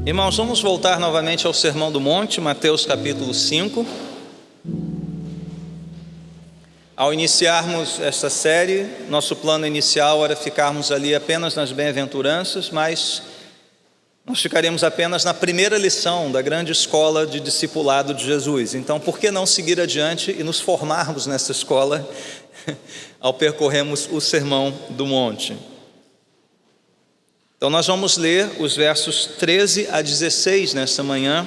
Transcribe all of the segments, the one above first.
Irmãos, vamos voltar novamente ao Sermão do Monte, Mateus capítulo 5. Ao iniciarmos esta série, nosso plano inicial era ficarmos ali apenas nas bem-aventuranças, mas nós ficaremos apenas na primeira lição da grande escola de discipulado de Jesus. Então, por que não seguir adiante e nos formarmos nessa escola ao percorrermos o Sermão do Monte? Então nós vamos ler os versos 13 a 16 nesta manhã,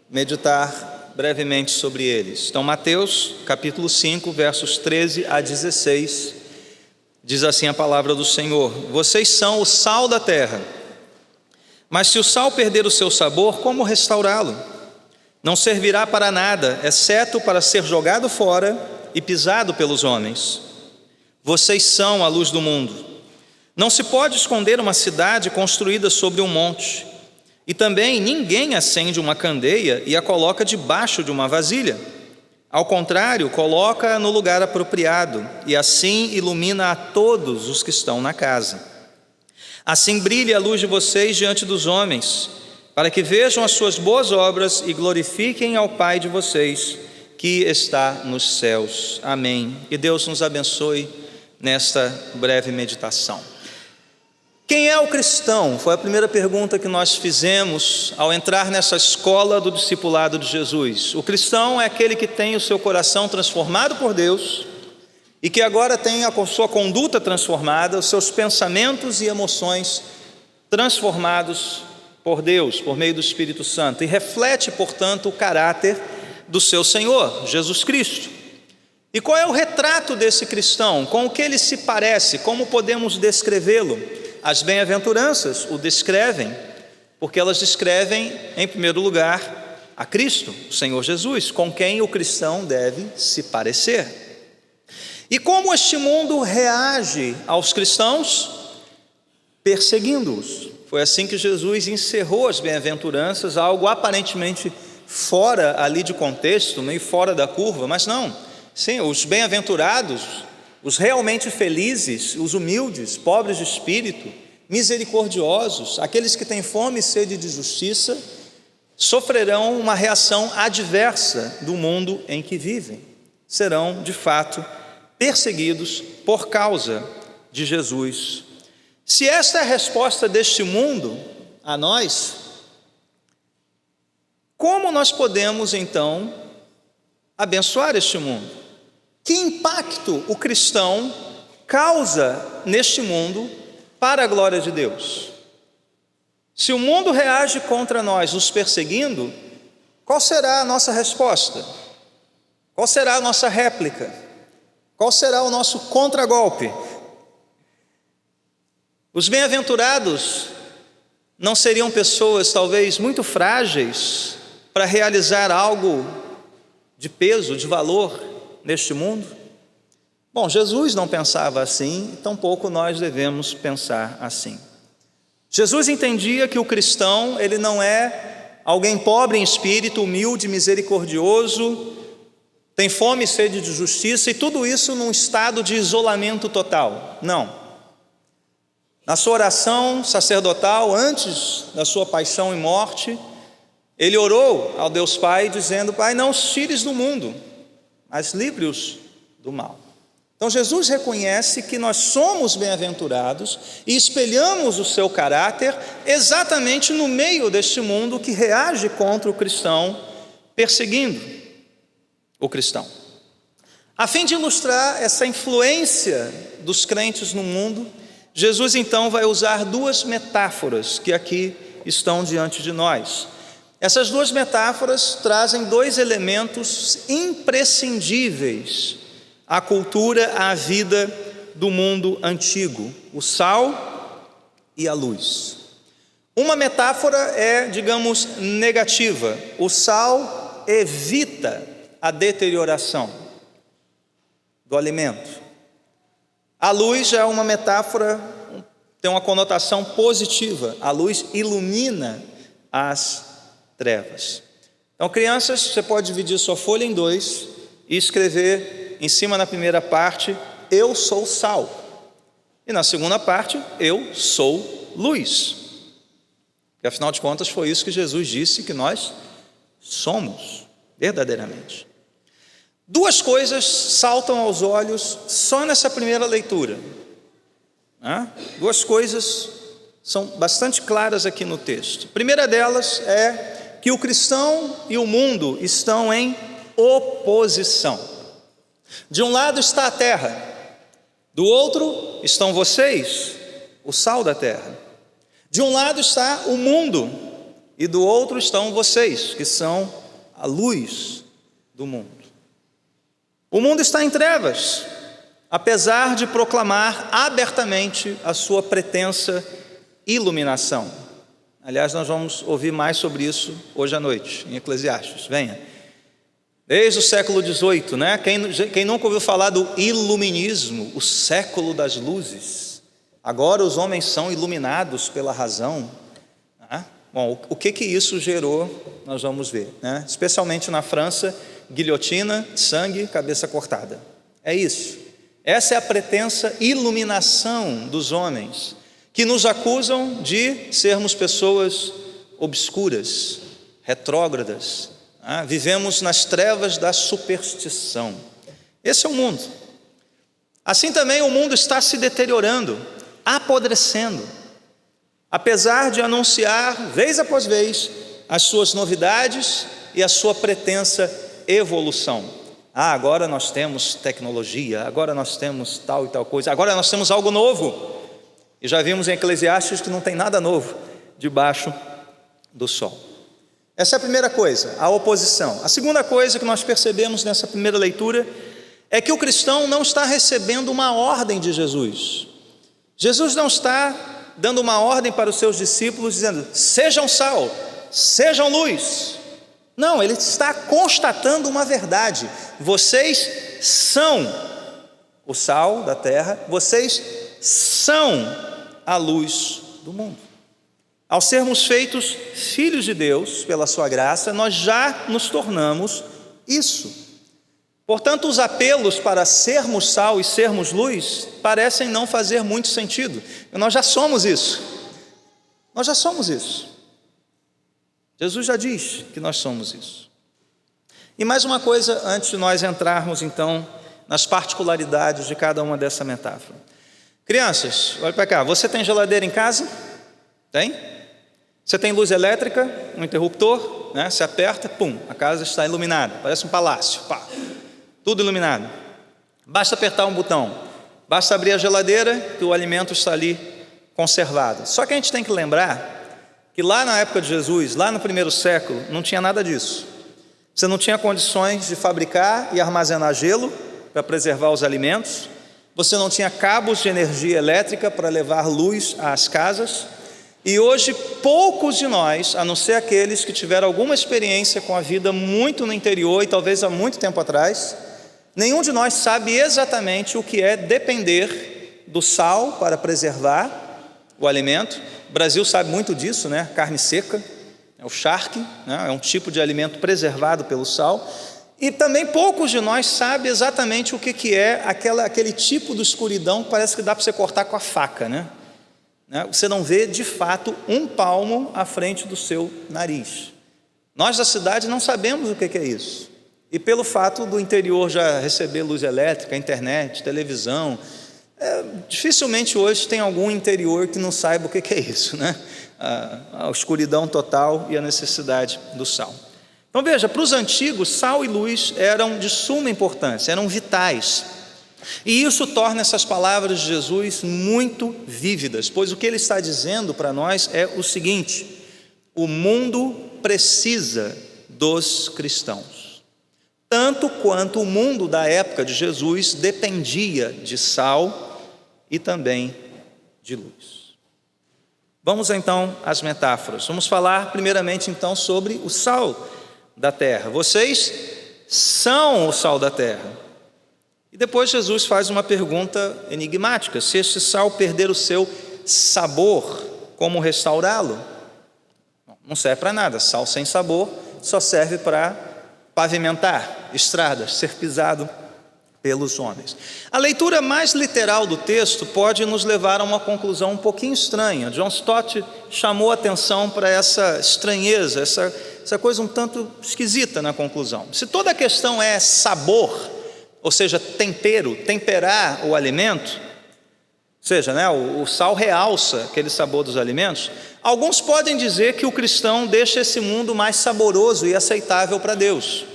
meditar brevemente sobre eles. Então Mateus capítulo 5, versos 13 a 16, diz assim a palavra do Senhor: Vocês são o sal da terra, mas se o sal perder o seu sabor, como restaurá-lo? Não servirá para nada, exceto para ser jogado fora e pisado pelos homens. Vocês são a luz do mundo. Não se pode esconder uma cidade construída sobre um monte, e também ninguém acende uma candeia e a coloca debaixo de uma vasilha. Ao contrário, coloca-a no lugar apropriado, e assim ilumina a todos os que estão na casa. Assim brilhe a luz de vocês diante dos homens, para que vejam as suas boas obras e glorifiquem ao Pai de vocês, que está nos céus. Amém. E Deus nos abençoe nesta breve meditação. Quem é o cristão? Foi a primeira pergunta que nós fizemos ao entrar nessa escola do discipulado de Jesus. O cristão é aquele que tem o seu coração transformado por Deus e que agora tem a sua conduta transformada, os seus pensamentos e emoções transformados por Deus, por meio do Espírito Santo, e reflete, portanto, o caráter do seu Senhor, Jesus Cristo. E qual é o retrato desse cristão? Com o que ele se parece? Como podemos descrevê-lo? As bem-aventuranças o descrevem, porque elas descrevem, em primeiro lugar, a Cristo, o Senhor Jesus, com quem o cristão deve se parecer. E como este mundo reage aos cristãos? Perseguindo-os. Foi assim que Jesus encerrou as bem-aventuranças, algo aparentemente fora ali de contexto, meio fora da curva, mas não. Sim, os bem-aventurados, os realmente felizes, os humildes, pobres de espírito, misericordiosos, aqueles que têm fome e sede de justiça, sofrerão uma reação adversa do mundo em que vivem. Serão, de fato, perseguidos por causa de Jesus. Se esta é a resposta deste mundo a nós, como nós podemos, então, abençoar este mundo? Que impacto o cristão causa neste mundo para a glória de Deus? Se o mundo reage contra nós, nos perseguindo, qual será a nossa resposta? Qual será a nossa réplica? Qual será o nosso contragolpe? Os bem-aventurados não seriam pessoas talvez muito frágeis para realizar algo de peso, de valor neste mundo? Bom, Jesus não pensava assim, tampouco nós devemos pensar assim. Jesus entendia que o cristão, ele não é alguém pobre em espírito, humilde, misericordioso, tem fome e sede de justiça, e tudo isso num estado de isolamento total. Não. Na sua oração sacerdotal, antes da sua paixão e morte, ele orou ao Deus Pai, dizendo: Pai, não os tires do mundo, mas livre-os do mal. Então Jesus reconhece que nós somos bem-aventurados e espelhamos o seu caráter exatamente no meio deste mundo que reage contra o cristão, perseguindo o cristão. A fim de ilustrar essa influência dos crentes no mundo, Jesus então vai usar duas metáforas que aqui estão diante de nós. Essas duas metáforas trazem dois elementos imprescindíveis à cultura, à vida do mundo antigo: o sal e a luz. Uma metáfora é, digamos, negativa. O sal evita a deterioração do alimento. A luz já é uma metáfora, tem uma conotação positiva. A luz ilumina as trevas. Então, crianças, você pode dividir sua folha em dois e escrever em cima na primeira parte: eu sou sal, e na segunda parte: eu sou luz. Porque afinal de contas foi isso que Jesus disse que nós somos, verdadeiramente. Duas coisas saltam aos olhos só nessa primeira leitura. Duas coisas são bastante claras aqui no texto. A primeira delas é que o cristão e o mundo estão em oposição. De um lado está a terra, do outro estão vocês, o sal da terra. De um lado está o mundo e do outro estão vocês, que são a luz do mundo. O mundo está em trevas, apesar de proclamar abertamente a sua pretensa iluminação. Aliás, nós vamos ouvir mais sobre isso hoje à noite, em Eclesiastes. Venha. Desde o século XVIII, né? Quem nunca ouviu falar do iluminismo, o século das luzes? Agora os homens são iluminados pela razão. Bom, o que isso gerou, nós vamos ver, né? Especialmente na França, guilhotina, sangue, cabeça cortada. É isso. Essa é a pretensa iluminação dos homens, que nos acusam de sermos pessoas obscuras, retrógradas. Vivemos nas trevas da superstição. Esse é o mundo. Assim também o mundo está se deteriorando, apodrecendo, apesar de anunciar vez após vez as suas novidades e a sua pretensa evolução. Agora nós temos tecnologia, agora nós temos tal e tal coisa, agora nós temos algo novo. E já vimos em Eclesiastes que não tem nada novo debaixo do sol. Essa é a primeira coisa, a oposição. A segunda coisa que nós percebemos nessa primeira leitura é que o cristão não está recebendo uma ordem de Jesus. Jesus não está dando uma ordem para os seus discípulos dizendo: sejam sal, sejam luz. Não, ele está constatando uma verdade: vocês são o sal da terra, vocês são a luz do mundo. Ao sermos feitos filhos de Deus pela sua graça, nós já nos tornamos isso. Portanto, os apelos para sermos sal e sermos luz parecem não fazer muito sentido. Nós já somos isso. Nós já somos isso. Jesus já diz que nós somos isso. E mais uma coisa antes de nós entrarmos então nas particularidades de cada uma dessa metáfora. Crianças, olha para cá, você tem geladeira em casa? Tem? Você tem luz elétrica, um interruptor, né? Você aperta, pum, a casa está iluminada, parece um palácio, pá, tudo iluminado. Basta apertar um botão, basta abrir a geladeira que o alimento está ali conservado. Só que a gente tem que lembrar que lá na época de Jesus, lá no primeiro século, não tinha nada disso. Você não tinha condições de fabricar e armazenar gelo para preservar os alimentos, você não tinha cabos de energia elétrica para levar luz às casas. E hoje poucos de nós, a não ser aqueles que tiveram alguma experiência com a vida muito no interior e talvez há muito tempo atrás, nenhum de nós sabe exatamente o que é depender do sal para preservar o alimento. O Brasil sabe muito disso, né? Carne seca, é o charque, né? É um tipo de alimento preservado pelo sal. E também poucos de nós sabem exatamente o que é aquele tipo de escuridão que parece que dá para você cortar com a faca, né? Você não vê de fato um palmo à frente do seu nariz. Nós da cidade não sabemos o que é isso. E pelo fato do interior já receber luz elétrica, internet, televisão, dificilmente hoje tem algum interior que não saiba o que é isso, né? A escuridão total e a necessidade do sal. Então veja, para os antigos, sal e luz eram de suma importância, eram vitais. E isso torna essas palavras de Jesus muito vívidas, pois o que ele está dizendo para nós é o seguinte: o mundo precisa dos cristãos, tanto quanto o mundo da época de Jesus dependia de sal e também de luz. Vamos então às metáforas. Vamos falar primeiramente então sobre o sal da terra. Vocês são o sal da terra. E depois Jesus faz uma pergunta enigmática: se este sal perder o seu sabor, como restaurá-lo? Não serve para nada. Sal sem sabor só serve para pavimentar estradas, ser pisado pelos homens. A leitura mais literal do texto pode nos levar a uma conclusão um pouquinho estranha. John Stott chamou atenção para essa estranheza, essa coisa um tanto esquisita na conclusão. Se toda a questão é sabor, ou seja, tempero, temperar o alimento, ou seja, o sal realça aquele sabor dos alimentos, alguns podem dizer que o cristão deixa esse mundo mais saboroso e aceitável para Deus.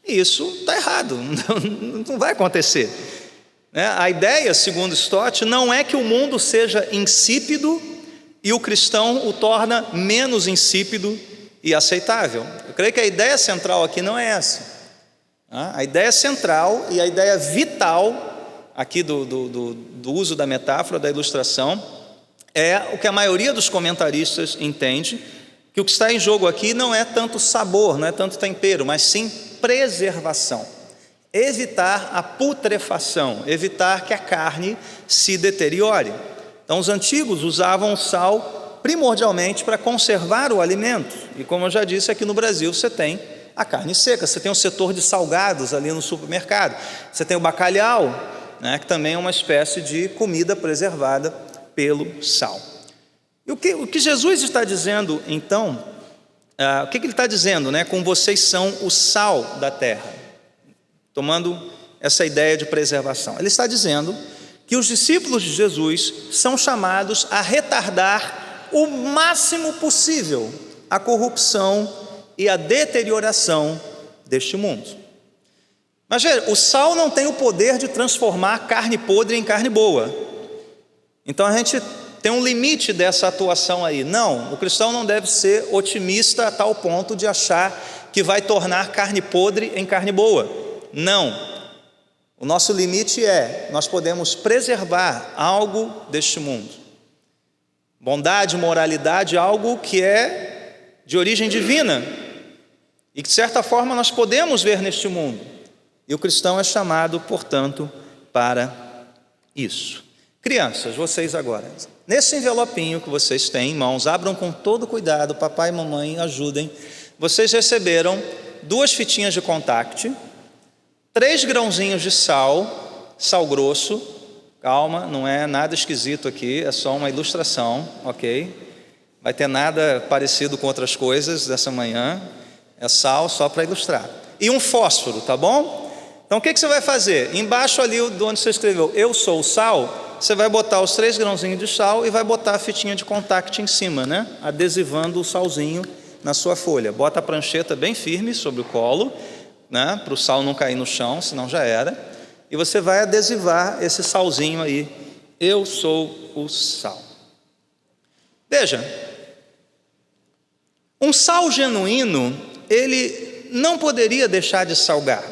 E isso está errado, não vai acontecer. A ideia, segundo Stott, não é que o mundo seja insípido e o cristão o torna menos insípido e aceitável. Eu creio que a ideia central aqui não é essa. A ideia central e a ideia vital aqui do uso da metáfora, da ilustração, é o que a maioria dos comentaristas entende, que o que está em jogo aqui não é tanto sabor, não é tanto tempero, mas sim preservação. Evitar a putrefação, evitar que a carne se deteriore. Então os antigos usavam o sal primordialmente para conservar o alimento. E como eu já disse, aqui no Brasil você tem a carne seca, você tem o setor de salgados ali no supermercado, você tem o bacalhau, que também é uma espécie de comida preservada pelo sal. E o que Jesus está dizendo então, o que ele está dizendo, com vocês são o sal da terra, tomando essa ideia de preservação. Ele está dizendo que os discípulos de Jesus são chamados a retardar o máximo possível a corrupção e a deterioração deste mundo. Mas veja, o sal não tem o poder de transformar carne podre em carne boa. Então a gente tem um limite dessa atuação aí. Não, o cristão não deve ser otimista a tal ponto de achar que vai tornar carne podre em carne boa. Não. O nosso limite nós podemos preservar algo deste mundo. Bondade, moralidade, algo que é de origem divina e que de certa forma nós podemos ver neste mundo. E o cristão é chamado, portanto, para isso. Crianças, vocês agora, nesse envelopinho que vocês têm em mãos, abram com todo cuidado, papai e mamãe ajudem. Vocês receberam 2 fitinhas de contact, 3 grãozinhos de sal grosso. Calma, não é nada esquisito aqui, é só uma ilustração, ok? Vai ter nada parecido com outras coisas dessa manhã, é sal só para ilustrar. E um fósforo, tá bom? Então o que você vai fazer? Embaixo ali de onde você escreveu, eu sou o sal, você vai botar os 3 grãozinhos de sal e vai botar a fitinha de contact em cima, adesivando o salzinho na sua folha. Bota a prancheta bem firme sobre o colo, para o sal não cair no chão, senão já era. E você vai adesivar esse salzinho aí. Eu sou o sal. Veja, um sal genuíno, ele não poderia deixar de salgar,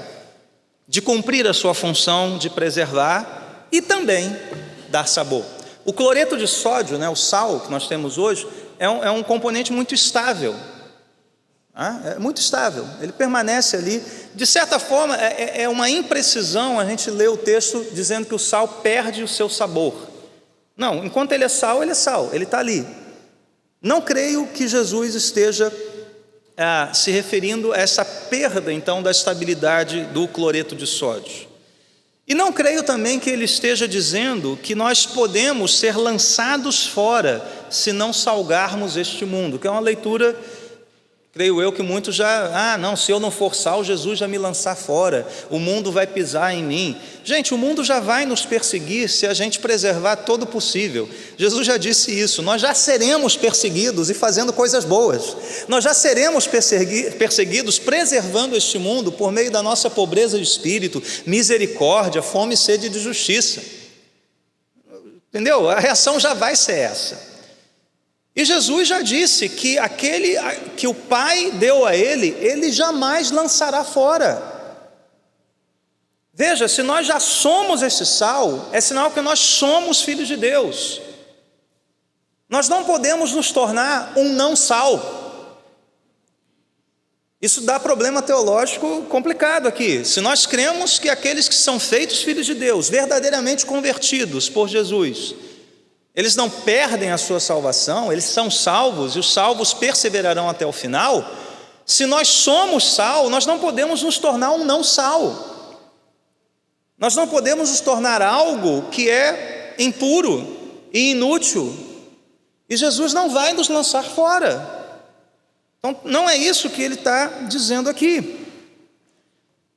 de cumprir a sua função de preservar e também dar sabor. O cloreto de sódio, o sal que nós temos hoje, é um componente muito estável. É muito estável, ele permanece ali. De certa forma, é uma imprecisão a gente ler o texto dizendo que o sal perde o seu sabor. Não, enquanto ele é sal, ele está ali. Não creio que Jesus esteja se referindo a essa perda, então, da estabilidade do cloreto de sódio. E não creio também que ele esteja dizendo que nós podemos ser lançados fora se não salgarmos este mundo, que é uma leitura, creio eu, que muitos já, se eu não for sal, Jesus vai me lançar fora, o mundo vai pisar em mim. Gente, o mundo já vai nos perseguir se a gente preservar todo o possível. Jesus já disse isso, nós já seremos perseguidos e fazendo coisas boas. Nós já seremos perseguidos preservando este mundo por meio da nossa pobreza de espírito, misericórdia, fome e sede de justiça. Entendeu? A reação já vai ser essa. E Jesus já disse que aquele que o Pai deu a ele jamais lançará fora. Veja, se nós já somos esse sal, é sinal que nós somos filhos de Deus. Nós não podemos nos tornar um não sal. Isso dá problema teológico complicado aqui. Se nós cremos que aqueles que são feitos filhos de Deus, verdadeiramente convertidos por Jesus, eles não perdem a sua salvação, eles são salvos e os salvos perseverarão até o final. Se nós somos sal, nós não podemos nos tornar um não sal. Nós não podemos nos tornar algo que é impuro e inútil, e Jesus não vai nos lançar fora. Então não é isso que ele está dizendo aqui.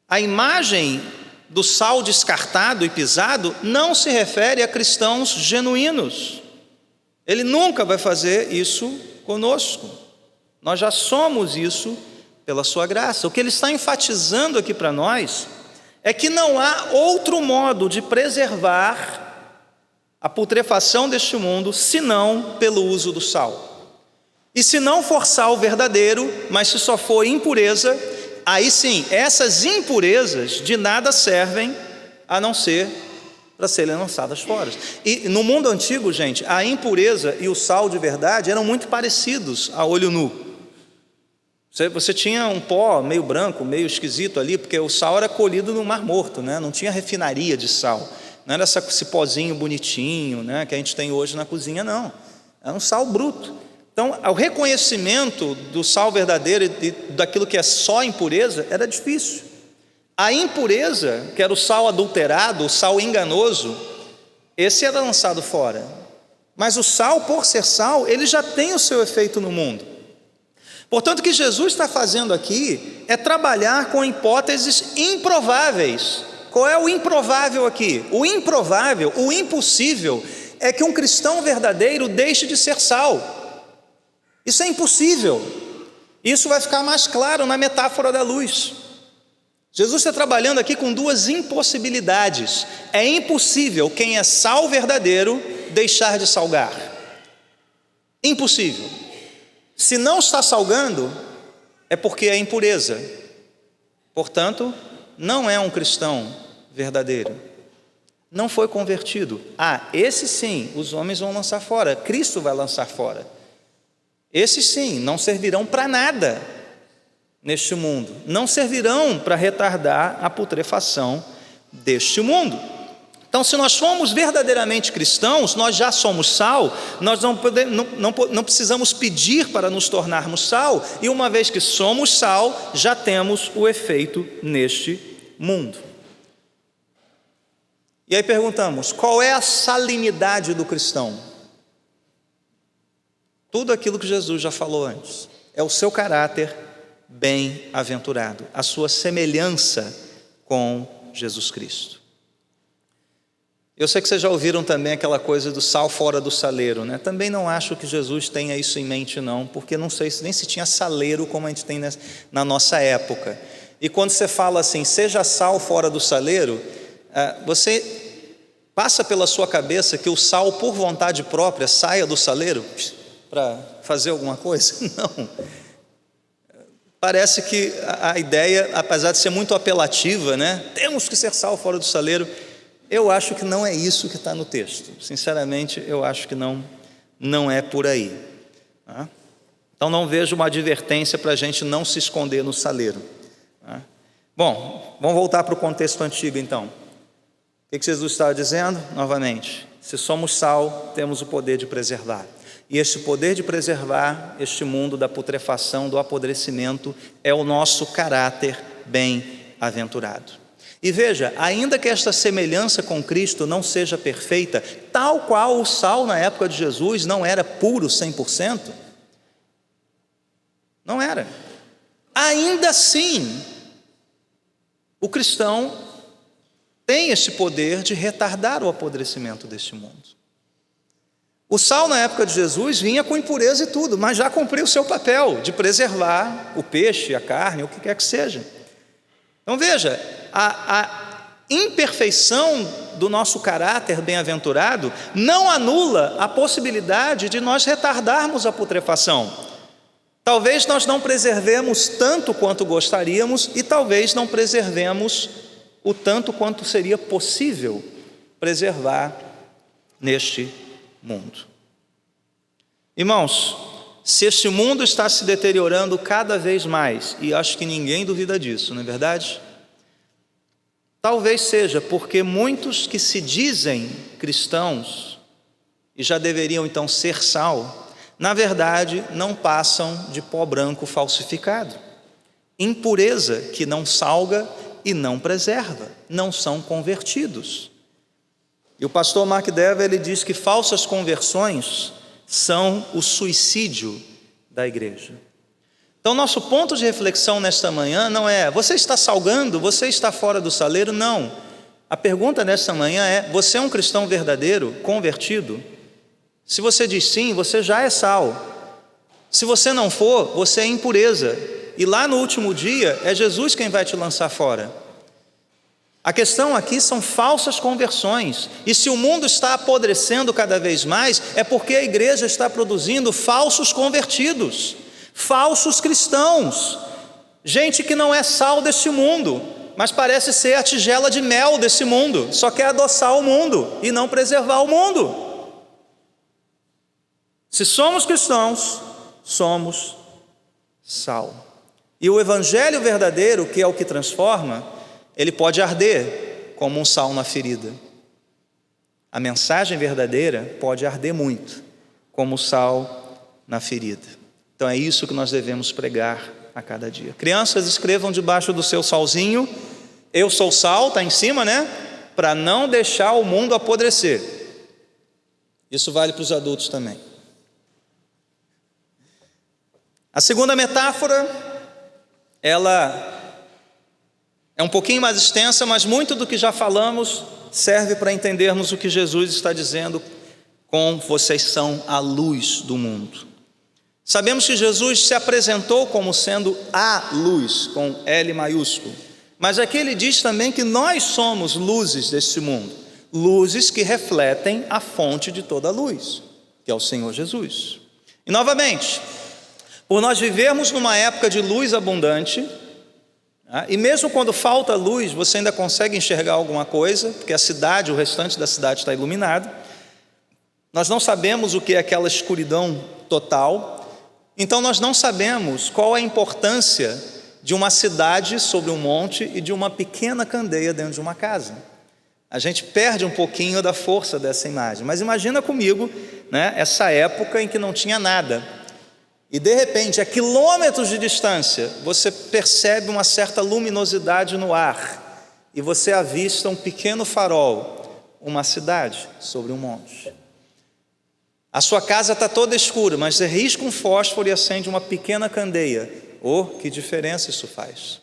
A imagem do sal descartado e pisado não se refere a cristãos genuínos. Ele nunca vai fazer isso conosco. Nós já somos isso pela sua graça. O que ele está enfatizando aqui para nós é que não há outro modo de preservar a putrefação deste mundo senão pelo uso do sal. E se não for sal verdadeiro, mas se só for impureza, aí sim, essas impurezas de nada servem a não ser para serem lançadas fora. E no mundo antigo, gente, a impureza e o sal de verdade eram muito parecidos a olho nu. Você tinha um pó meio branco, meio esquisito ali, porque o sal era colhido no Mar Morto, né? Não tinha refinaria de sal. Não era esse pozinho bonitinho, né, que a gente tem hoje na cozinha, não. Era um sal bruto. Então, o reconhecimento do sal verdadeiro e daquilo que é só impureza era difícil. A impureza, que era o sal adulterado, o sal enganoso, esse era lançado fora. Mas o sal, por ser sal, ele já tem o seu efeito no mundo. Portanto, o que Jesus está fazendo aqui é trabalhar com hipóteses improváveis. Qual é o improvável aqui? O improvável, o impossível, é que um cristão verdadeiro deixe de ser sal. Isso é impossível. Isso vai ficar mais claro na metáfora da luz. Jesus está trabalhando aqui com duas impossibilidades. É impossível quem é sal verdadeiro deixar de salgar. Impossível. Se não está salgando, é porque é impureza. Portanto, não é um cristão verdadeiro. Não foi convertido. Esse sim, os homens vão lançar fora. Cristo vai lançar fora. Esses sim, não servirão para nada neste mundo. Não servirão para retardar a putrefação deste mundo. Então, se nós formos verdadeiramente cristãos, nós já somos sal, nós não precisamos pedir para nos tornarmos sal, e uma vez que somos sal, já temos o efeito neste mundo. E aí perguntamos, qual é a salinidade do cristão? Tudo aquilo que Jesus já falou antes. É o seu caráter bem-aventurado, a sua semelhança com Jesus Cristo. Eu sei que vocês já ouviram também aquela coisa do sal fora do saleiro, né? Também não acho que Jesus tenha isso em mente não, porque não sei nem se tinha saleiro como a gente tem na nossa época. E quando você fala assim, seja sal fora do saleiro, você passa pela sua cabeça que o sal por vontade própria saia do saleiro para fazer alguma coisa? Não. Parece que a ideia, apesar de ser muito apelativa, né? Temos que ser sal fora do saleiro. Eu acho que não é isso que está no texto. Sinceramente, eu acho que não é por aí. Tá? Então não vejo uma advertência para a gente não se esconder no saleiro. Tá? Bom, vamos voltar para o contexto antigo então. O que Jesus estava dizendo? Novamente, se somos sal, temos o poder de preservar. E este poder de preservar este mundo da putrefação, do apodrecimento, é o nosso caráter bem-aventurado. E veja, ainda que esta semelhança com Cristo não seja perfeita, tal qual o sal na época de Jesus não era puro 100%, não era. Ainda assim, o cristão tem esse poder de retardar o apodrecimento deste mundo. O sal na época de Jesus vinha com impureza e tudo, mas já cumpriu o seu papel de preservar o peixe, a carne, o que quer que seja. Então veja, a imperfeição do nosso caráter bem-aventurado não anula a possibilidade de nós retardarmos a putrefação. Talvez nós não preservemos tanto quanto gostaríamos e talvez não preservemos o tanto quanto seria possível preservar neste mundo. Irmãos, se este mundo está se deteriorando cada vez mais, e acho que ninguém duvida disso, não é verdade? Talvez seja porque muitos que se dizem cristãos, e já deveriam então ser sal, na verdade não passam de pó branco falsificado, impureza que não salga e não preserva, não são convertidos. E o pastor Mark Dever, ele diz que falsas conversões são o suicídio da igreja. Então, nosso ponto de reflexão nesta manhã não é: você está salgando, você está fora do saleiro? Não. A pergunta nesta manhã é: você é um cristão verdadeiro, convertido? Se você diz sim, você já é sal. Se você não for, você é impureza. E lá no último dia, é Jesus quem vai te lançar fora. A questão aqui são falsas conversões. E se o mundo está apodrecendo cada vez mais, é porque a igreja está produzindo falsos convertidos, falsos cristãos, gente que não é sal deste mundo, mas parece ser a tigela de mel desse mundo, só quer adoçar o mundo e não preservar o mundo. Se somos cristãos, somos sal. E o evangelho verdadeiro, que é o que transforma, ele pode arder como um sal na ferida. A mensagem verdadeira pode arder muito, como o sal na ferida. Então é isso que nós devemos pregar a cada dia. Crianças, escrevam debaixo do seu salzinho: eu sou sal, está em cima, né? Para não deixar o mundo apodrecer. Isso vale para os adultos também. A segunda metáfora, ela é um pouquinho mais extensa, mas muito do que já falamos serve para entendermos o que Jesus está dizendo com vocês são a luz do mundo. Sabemos que Jesus se apresentou como sendo a luz, com L maiúsculo. Mas aqui ele diz também que nós somos luzes deste mundo, luzes que refletem a fonte de toda a luz, que é o Senhor Jesus. E novamente, por nós vivermos numa época de luz abundante, e mesmo quando falta luz, você ainda consegue enxergar alguma coisa, porque a cidade, o restante da cidade está iluminado. Nós não sabemos o que é aquela escuridão total. Então nós não sabemos qual a importância de uma cidade sobre um monte e de uma pequena candeia dentro de uma casa. A gente perde um pouquinho da força dessa imagem. Mas imagina comigo, né, essa época em que não tinha nada. E de repente, a quilômetros de distância, você percebe uma certa luminosidade no ar. E você avista um pequeno farol, uma cidade sobre um monte. A sua casa está toda escura, mas você risca um fósforo e acende uma pequena candeia. Oh, que diferença isso faz.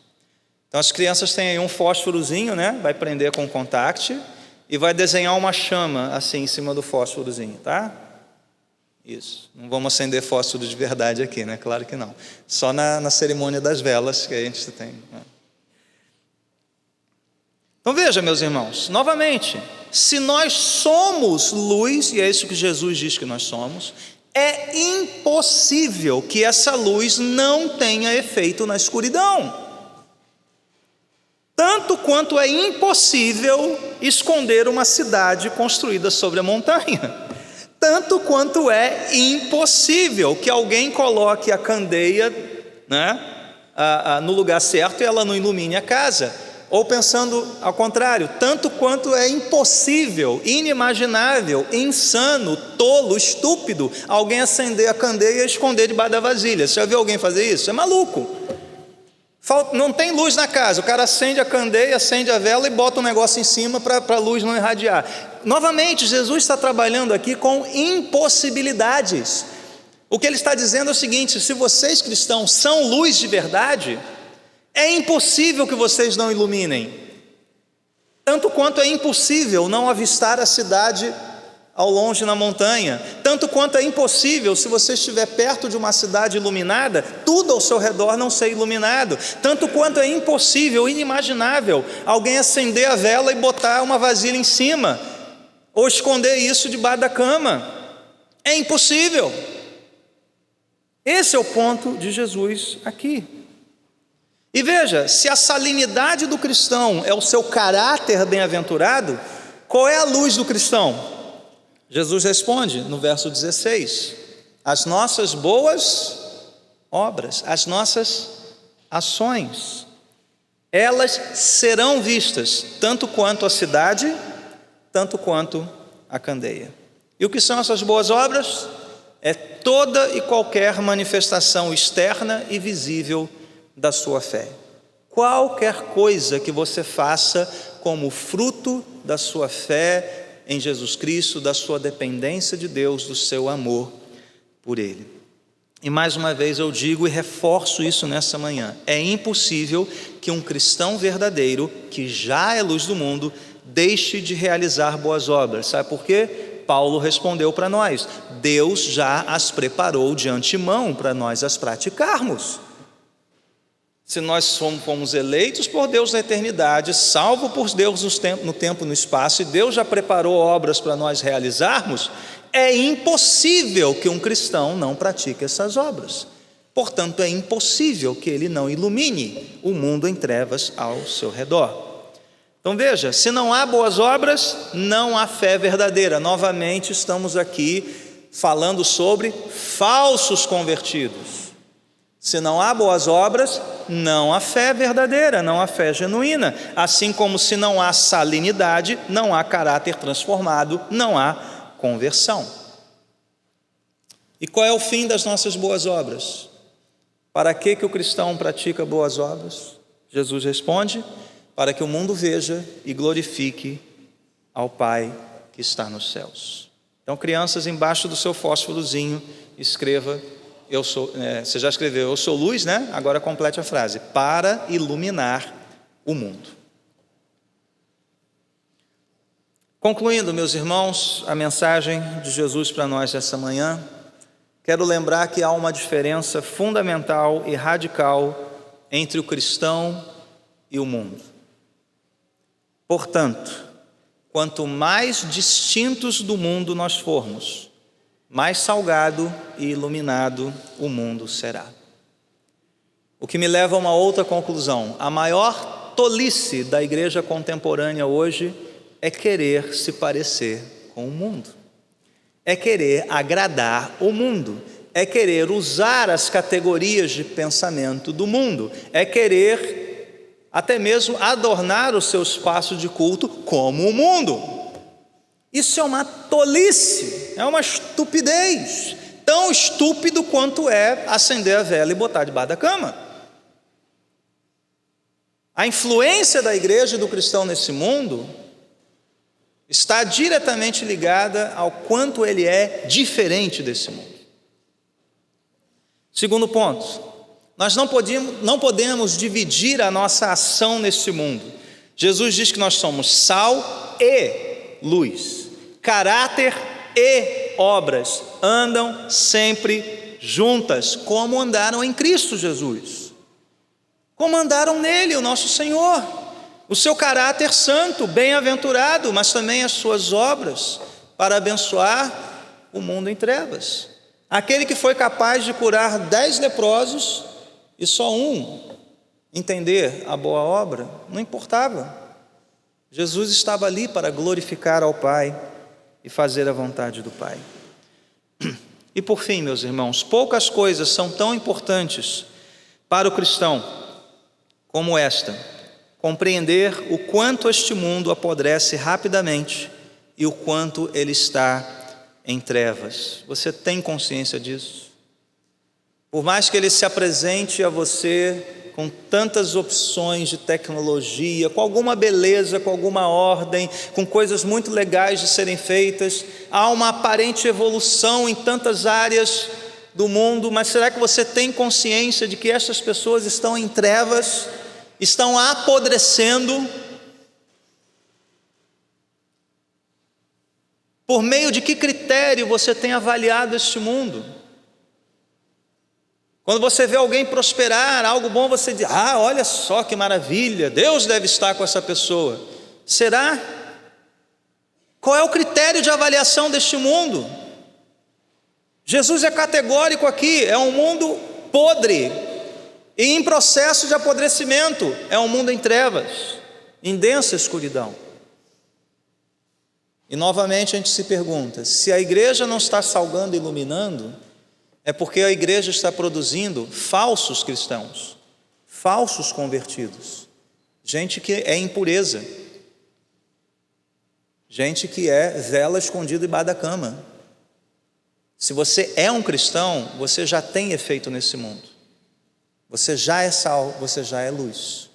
Então as crianças têm aí um fósforozinho, né? Vai prender com contact e vai desenhar uma chama assim em cima do fósforozinho, tá? Isso. Não vamos acender fósforo de verdade aqui, né? Claro que não. Só na cerimônia das velas que a gente tem, né? Então veja, meus irmãos, novamente, se nós somos luz, e é isso que Jesus diz que nós somos, é impossível que essa luz não tenha efeito na escuridão. Tanto quanto é impossível esconder uma cidade construída sobre a montanha. Tanto quanto é impossível que alguém coloque a candeia, né, no lugar certo e ela não ilumine a casa. Ou pensando ao contrário, tanto quanto é impossível, inimaginável, insano, tolo, estúpido, alguém acender a candeia e esconder debaixo da vasilha. Você já viu alguém fazer isso? É maluco. Não tem luz na casa, o cara acende a candeia, acende a vela e bota um negócio em cima para a luz não irradiar. Novamente, Jesus está trabalhando aqui com impossibilidades. O que ele está dizendo é o seguinte: se vocês cristãos são luz de verdade, é impossível que vocês não iluminem. Tanto quanto é impossível não avistar a cidade ao longe na montanha. Tanto quanto é impossível, se você estiver perto de uma cidade iluminada, tudo ao seu redor não ser iluminado. Tanto quanto é impossível, inimaginável, alguém acender a vela e botar uma vasilha em cima, ou esconder isso debaixo da cama. É impossível. Esse é o ponto de Jesus aqui. E veja, se a salinidade do cristão é o seu caráter bem-aventurado, qual é a luz do cristão? Jesus responde no verso 16: as nossas boas obras, as nossas ações, elas serão vistas, tanto quanto a cidade, tanto quanto a candeia. E o que são essas boas obras? É toda e qualquer manifestação externa e visível da sua fé. Qualquer coisa que você faça como fruto da sua fé em Jesus Cristo, da sua dependência de Deus, do seu amor por Ele. E mais uma vez eu digo e reforço isso nessa manhã: é impossível que um cristão verdadeiro, que já é luz do mundo, deixe de realizar boas obras. Sabe por quê? Paulo respondeu para nós: Deus já as preparou de antemão para nós as praticarmos. Se nós fomos eleitos por Deus na eternidade, salvo por Deus no tempo e no espaço, e Deus já preparou obras para nós realizarmos, é impossível que um cristão não pratique essas obras. Portanto, é impossível que ele não ilumine o mundo em trevas ao seu redor. Então veja, se não há boas obras, não há fé verdadeira. Novamente estamos aqui falando sobre falsos convertidos. Se não há boas obras, não há fé verdadeira, não há fé genuína. Assim como se não há salinidade, não há caráter transformado, não há conversão. E qual é o fim das nossas boas obras? Para que o cristão pratica boas obras? Jesus responde: para que o mundo veja e glorifique ao Pai que está nos céus. Então, crianças, embaixo do seu fósforozinho, escreva: você já escreveu, eu sou luz, né? Agora complete a frase: para iluminar o mundo. Concluindo, meus irmãos, a mensagem de Jesus para nós essa manhã, quero lembrar que há uma diferença fundamental e radical entre o cristão e o mundo. Portanto, quanto mais distintos do mundo nós formos, mais salgado e iluminado o mundo será. O que me leva a uma outra conclusão: a maior tolice da igreja contemporânea hoje é querer se parecer com o mundo, é querer agradar o mundo, é querer usar as categorias de pensamento do mundo, é querer até mesmo adornar o seu espaço de culto como o mundo. Isso é uma tolice, é uma estupidez, tão estúpido quanto é acender a vela e botar debaixo da cama. A influência da igreja e do cristão nesse mundo está diretamente ligada ao quanto ele é diferente desse mundo. Segundo ponto, nós não podemos dividir a nossa ação nesse mundo. Jesus diz que nós somos sal e luz. Caráter e obras andam sempre juntas, como andaram em Cristo Jesus, como andaram nele, o nosso Senhor. O seu caráter santo, bem-aventurado, mas também as suas obras para abençoar o mundo em trevas. Aquele que foi capaz de curar 10 leprosos e só um entender a boa obra, não importava. Jesus estava ali para glorificar ao Pai e fazer a vontade do Pai. E por fim, meus irmãos, poucas coisas são tão importantes para o cristão como esta: compreender o quanto este mundo apodrece rapidamente e o quanto ele está em trevas. Você tem consciência disso? Por mais que ele se apresente a você com tantas opções de tecnologia, com alguma beleza, com alguma ordem, com coisas muito legais de serem feitas, há uma aparente evolução em tantas áreas do mundo, mas será que você tem consciência de que essas pessoas estão em trevas, estão apodrecendo? Por meio de que critério você tem avaliado este mundo? Quando você vê alguém prosperar, algo bom, você diz: olha só que maravilha, Deus deve estar com essa pessoa. Será? Qual é o critério de avaliação deste mundo? Jesus é categórico aqui: é um mundo podre e em processo de apodrecimento, é um mundo em trevas, em densa escuridão. E novamente a gente se pergunta: se a igreja não está salgando e iluminando, é porque a igreja está produzindo falsos cristãos, falsos convertidos, gente que é impureza, gente que é vela escondida debaixo da cama. Se você é um cristão, você já tem efeito nesse mundo, você já é sal, você já é luz.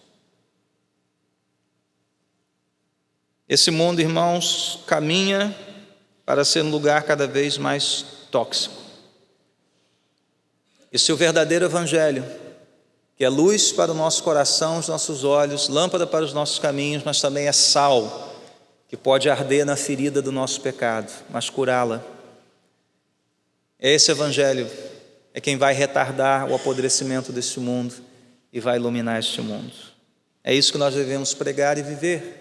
Esse mundo, irmãos, caminha para ser um lugar cada vez mais tóxico. E se o verdadeiro evangelho, que é luz para o nosso coração, os nossos olhos, lâmpada para os nossos caminhos, mas também é sal, que pode arder na ferida do nosso pecado, mas curá-la. Esse evangelho é quem vai retardar o apodrecimento deste mundo e vai iluminar este mundo. É isso que nós devemos pregar e viver.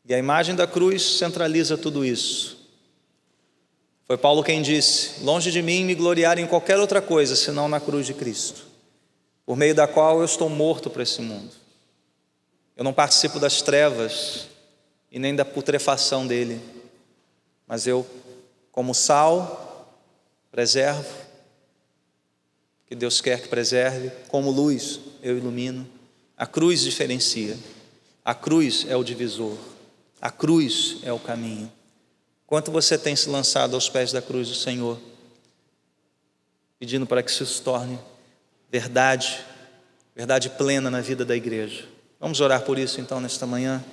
E a imagem da cruz centraliza tudo isso. Foi Paulo quem disse: longe de mim me gloriar em qualquer outra coisa, senão na cruz de Cristo, por meio da qual eu estou morto para esse mundo. Eu não participo das trevas e nem da putrefação dele, mas eu, como sal, preservo, que Deus quer que preserve, como luz eu ilumino. A cruz diferencia, a cruz é o divisor, a cruz é o caminho. Quanto você tem se lançado aos pés da cruz do Senhor, pedindo para que isso se torne verdade, verdade plena na vida da igreja? Vamos orar por isso então nesta manhã.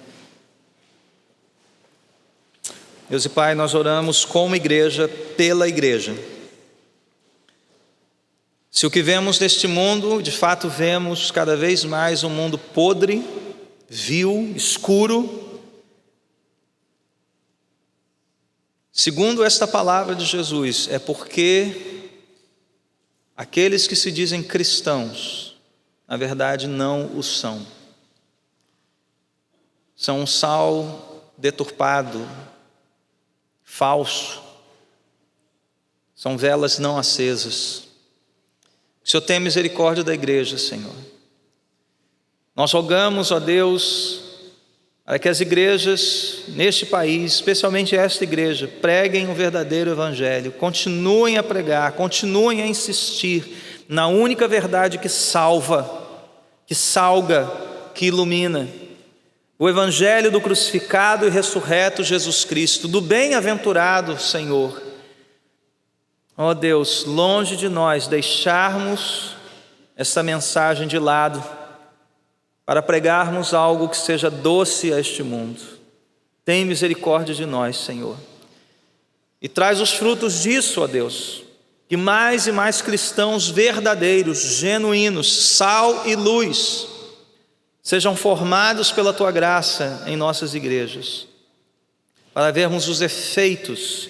Deus e Pai, nós oramos como igreja, pela igreja. Se o que vemos neste mundo, de fato vemos cada vez mais um mundo podre, vil, escuro, segundo esta palavra de Jesus, é porque aqueles que se dizem cristãos, na verdade não o são. São um sal deturpado, falso, são velas não acesas. O Senhor tem misericórdia da igreja, Senhor. Nós rogamos, ó Deus, para que as igrejas neste país, especialmente esta igreja, preguem o verdadeiro evangelho, continuem a pregar, continuem a insistir na única verdade que salva, que salga, que ilumina, o evangelho do crucificado e ressurreto Jesus Cristo, do bem-aventurado Senhor. Ó Deus, longe de nós deixarmos essa mensagem de lado para pregarmos algo que seja doce a este mundo. Tem misericórdia de nós, Senhor, e traz os frutos disso, ó Deus, que mais e mais cristãos verdadeiros, genuínos, sal e luz, sejam formados pela Tua graça em nossas igrejas, para vermos os efeitos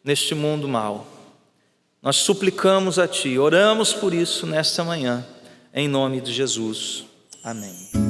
neste mundo mau. Nós suplicamos a Ti, oramos por isso nesta manhã, em nome de Jesus. Amém.